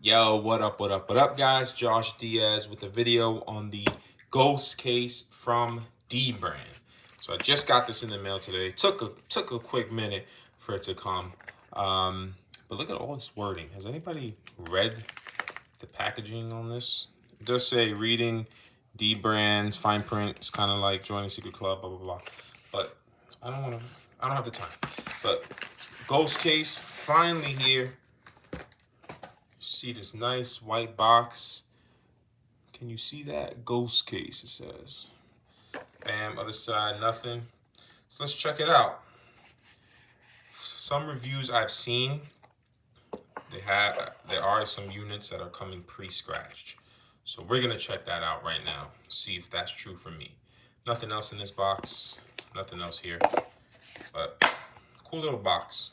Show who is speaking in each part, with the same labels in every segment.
Speaker 1: Yo, what up, what up, guys? Josh Diaz with a video on the Ghost case from dBrand. So I just got this in the mail today. Took a quick minute for it to come. But look at all this wording. Has anybody read the packaging on this? It does say reading dBrand, fine print. It's kind of like joining a secret club, blah, blah, blah. But I don't have the time. But Ghost case finally here. See this nice white box. Can you see that? Ghost case, it says. Bam, other side, nothing. So let's check it out. Some reviews I've seen, there are some units that are coming pre-scratched. So we're gonna check that out right now. See if that's true for me. Nothing else in this box. Nothing else here. But cool little box.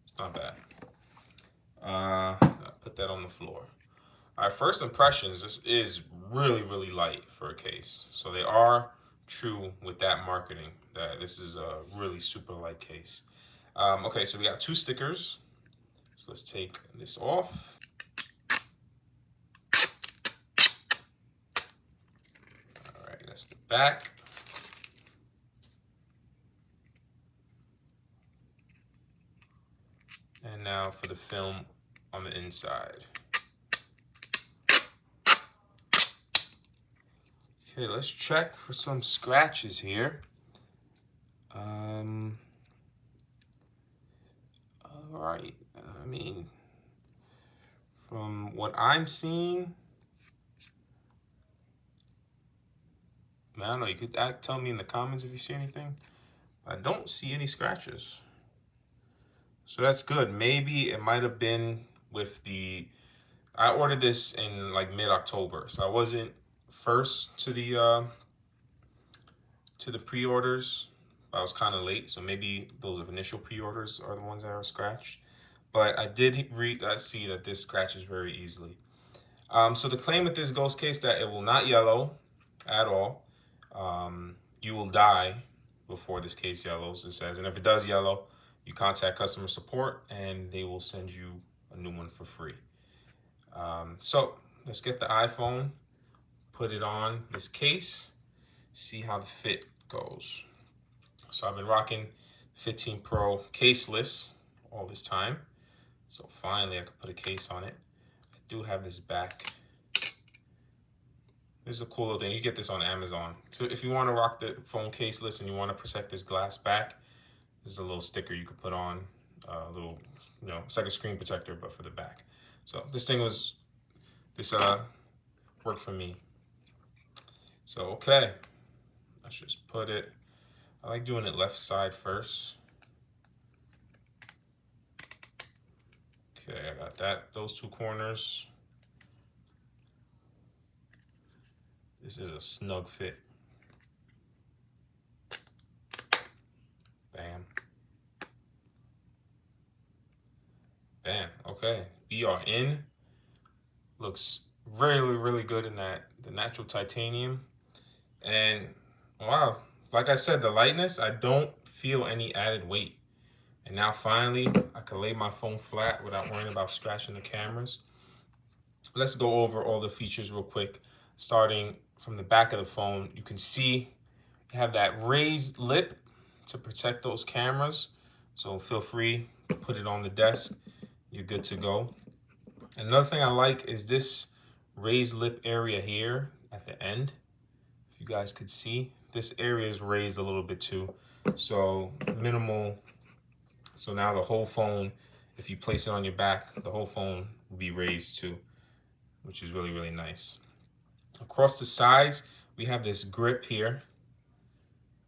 Speaker 1: It's not bad. I'll put that on the floor. All right, first impressions, this is really light for a case. So they are true with that marketing, that this is a really super light case. Okay, so we got two stickers. So let's take this off. All right, that's the back. And now for the film on the inside. Okay, let's check for some scratches here. All right, I mean, from what I'm seeing, I don't know, you could tell me in the comments if you see anything. I don't see any scratches. So that's good. Maybe it might have been with I ordered this in like mid-October, so I wasn't first to the pre-orders. I was kind of late, so maybe those initial pre-orders are the ones that are scratched. But I did see that this scratches very easily. So the claim with this Ghost case that it will not yellow at all. You will die before this case yellows, it says. And if it does yellow, you contact customer support and they will send you a new one for free. So let's get the iPhone, put it on this case, see how the fit goes. So I've been rocking 15 Pro caseless all this time. So finally I could put a case on it. I do have this back. This is a cool little thing. You get this on Amazon. So if you want to rock the phone caseless and you want to protect this glass back, this is a little sticker you could put on. It's like a screen protector, but for the back. So this worked for me. So, okay. Let's just put it. I like doing it left side first. Okay, I got those two corners. This is a snug fit. Bam. Bam. Okay, we are in. Looks really good in the natural titanium. And wow, like I said, the lightness, I don't feel any added weight. And now finally, I can lay my phone flat without worrying about scratching the cameras. Let's go over all the features real quick. Starting from the back of the phone, you can see you have that raised lip to protect those cameras. So feel free to put it on the desk. You're good to go. Another thing I like is this raised lip area here at the end. If you guys could see, this area is raised a little bit too. So minimal. So now the whole phone, if you place it on your back, the whole phone will be raised too, which is really nice. Across the sides, we have this grip here,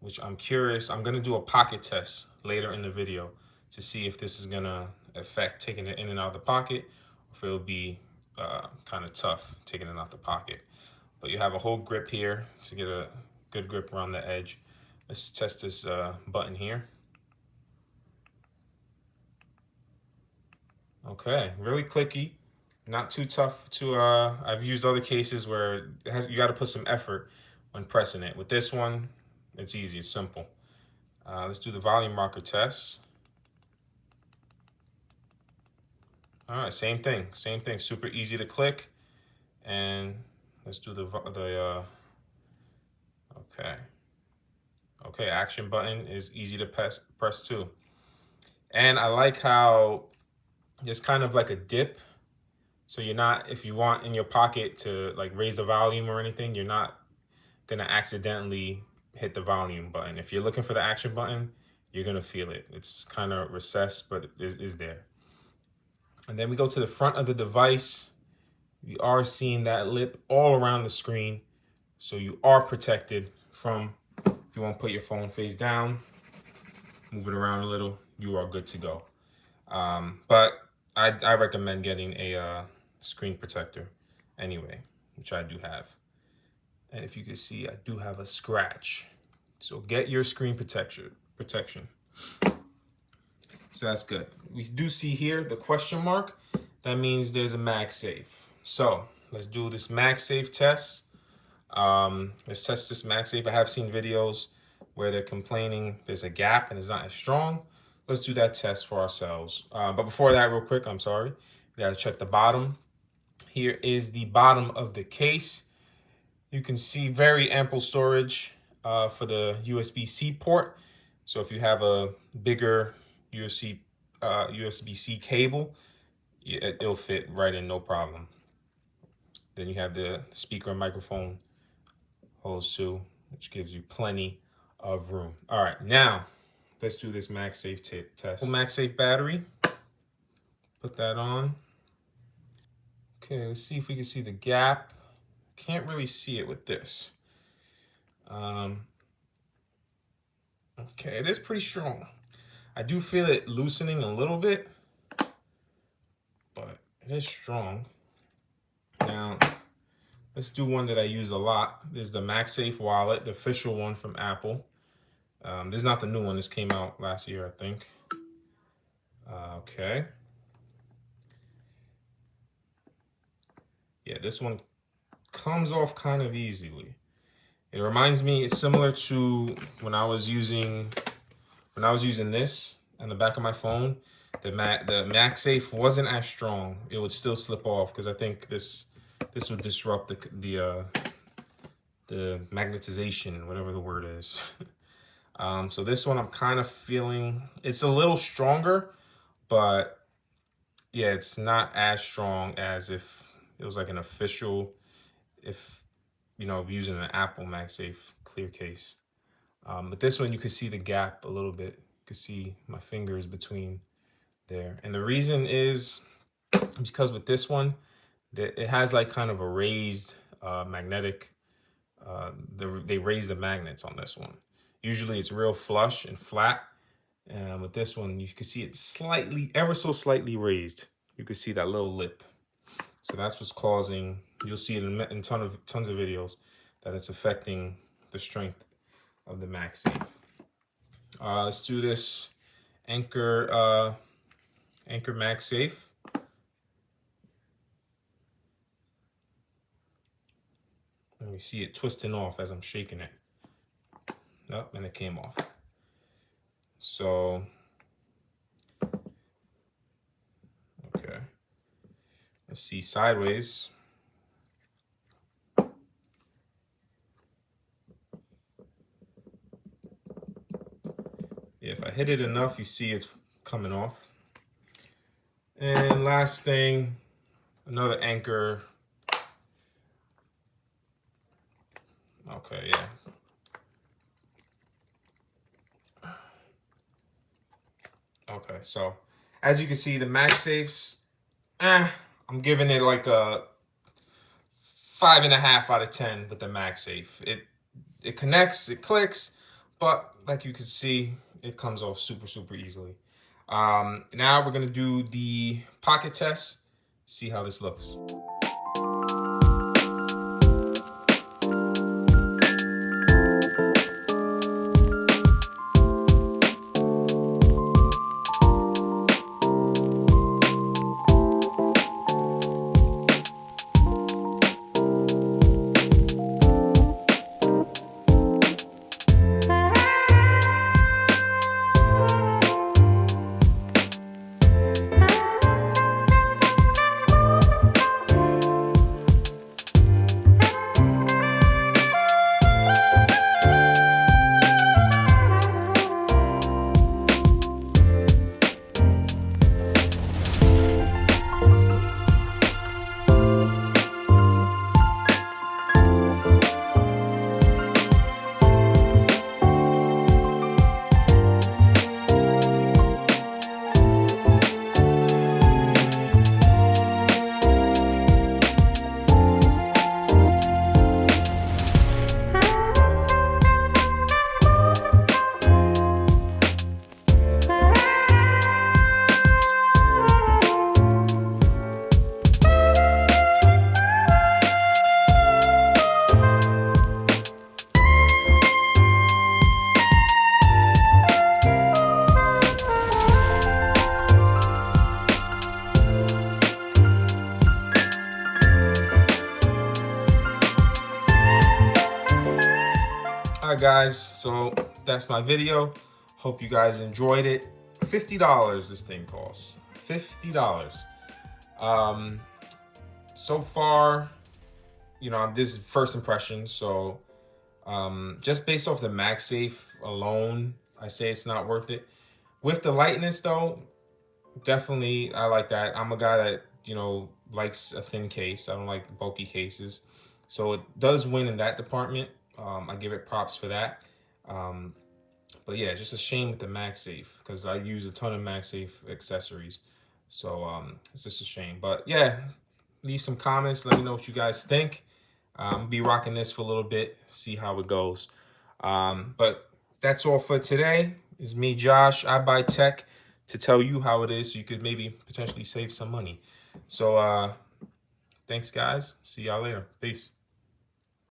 Speaker 1: which I'm curious. I'm going to do a pocket test later in the video to see if this is going to affect taking it in and out of the pocket, or if it'll be kind of tough taking it out the pocket. But you have a whole grip here to get a good grip around the edge. Let's test this button here. Okay, really clicky, not too tough to, I've used other cases where you got to put some effort when pressing it. With this one, it's easy, it's simple. Let's do the volume rocker test. All right, same thing, super easy to click. And let's do okay. Okay, action button is easy to press too. And I like how there's kind of like a dip. So you're not, if you want in your pocket to like raise the volume or anything, you're not gonna accidentally hit the volume button. If you're looking for the action button, you're gonna feel it. It's kind of recessed, but it is there. And then we go to the front of the device. You are seeing that lip all around the screen. So you are protected from, if you want to put your phone face down, move it around a little, you are good to go. But I recommend getting a screen protector anyway, which I do have. And if you can see, I do have a scratch. So get your screen protection. So that's good. We do see here the question mark. That means there's a MagSafe. So let's do this MagSafe test. Let's test this MagSafe. I have seen videos where they're complaining there's a gap and it's not as strong. Let's do that test for ourselves. But before that, real quick, I'm sorry. We gotta check the bottom. Here is the bottom of the case. You can see very ample storage for the USB-C port. So if you have a bigger USB-C cable, it'll fit right in, no problem. Then you have the speaker and microphone holes too, which gives you plenty of room. All right, now let's do this MagSafe test. MagSafe battery, put that on. Okay, let's see if we can see the gap. Can't really see it with this. Okay, it is pretty strong. I do feel it loosening a little bit, but it is strong. Now, let's do one that I use a lot. This is the MagSafe wallet, the official one from Apple. This is not the new one. This came out last year, I think. Okay. Yeah, this one comes off kind of easily. It reminds me, it's similar to when I was using this on the back of my phone. The MagSafe wasn't as strong. It would still slip off because I think this would disrupt the magnetization, whatever the word is. So this one I'm kind of feeling it's a little stronger, but yeah, it's not as strong as if it was like an official, if using an Apple MagSafe clear case. But this one you can see the gap a little bit. You can see my fingers between there, and the reason is because with this one, it has like kind of a raised magnetic. They raise the magnets on this one. Usually it's real flush and flat. And with this one, you can see it's slightly, ever so slightly raised. You can see that little lip. So that's what's causing, you'll see it in tons of videos, that it's affecting the strength of the MagSafe. Let's do this Anchor MagSafe. Let me see it twisting off as I'm shaking it. Nope, and it came off. So, okay. Let's see sideways. Yeah, if I hit it enough, you see it's coming off. And last thing, another Anchor. Okay, yeah. Okay, so as you can see, the MagSafes, I'm giving it like a 5.5 out of 10 with the MagSafe. It connects, it clicks, but like you can see, it comes off super easily. Now we're gonna do the pocket test, see how this looks. right, guys, so that's my video. Hope you guys enjoyed it. $50 this thing costs. $50. So far, this is first impression, so just based off the MagSafe alone, I say it's not worth it. With the lightness though, definitely I like that. I'm a guy that, likes a thin case. I don't like bulky cases. So it does win in that department. I give it props for that. But yeah, just a shame with the MagSafe because I use a ton of MagSafe accessories. So it's just a shame. But yeah, leave some comments. Let me know what you guys think. I'll be rocking this for a little bit, see how it goes. But that's all for today. It's me, Josh. I buy tech to tell you how it is so you could maybe potentially save some money. So thanks, guys. See y'all later. Peace.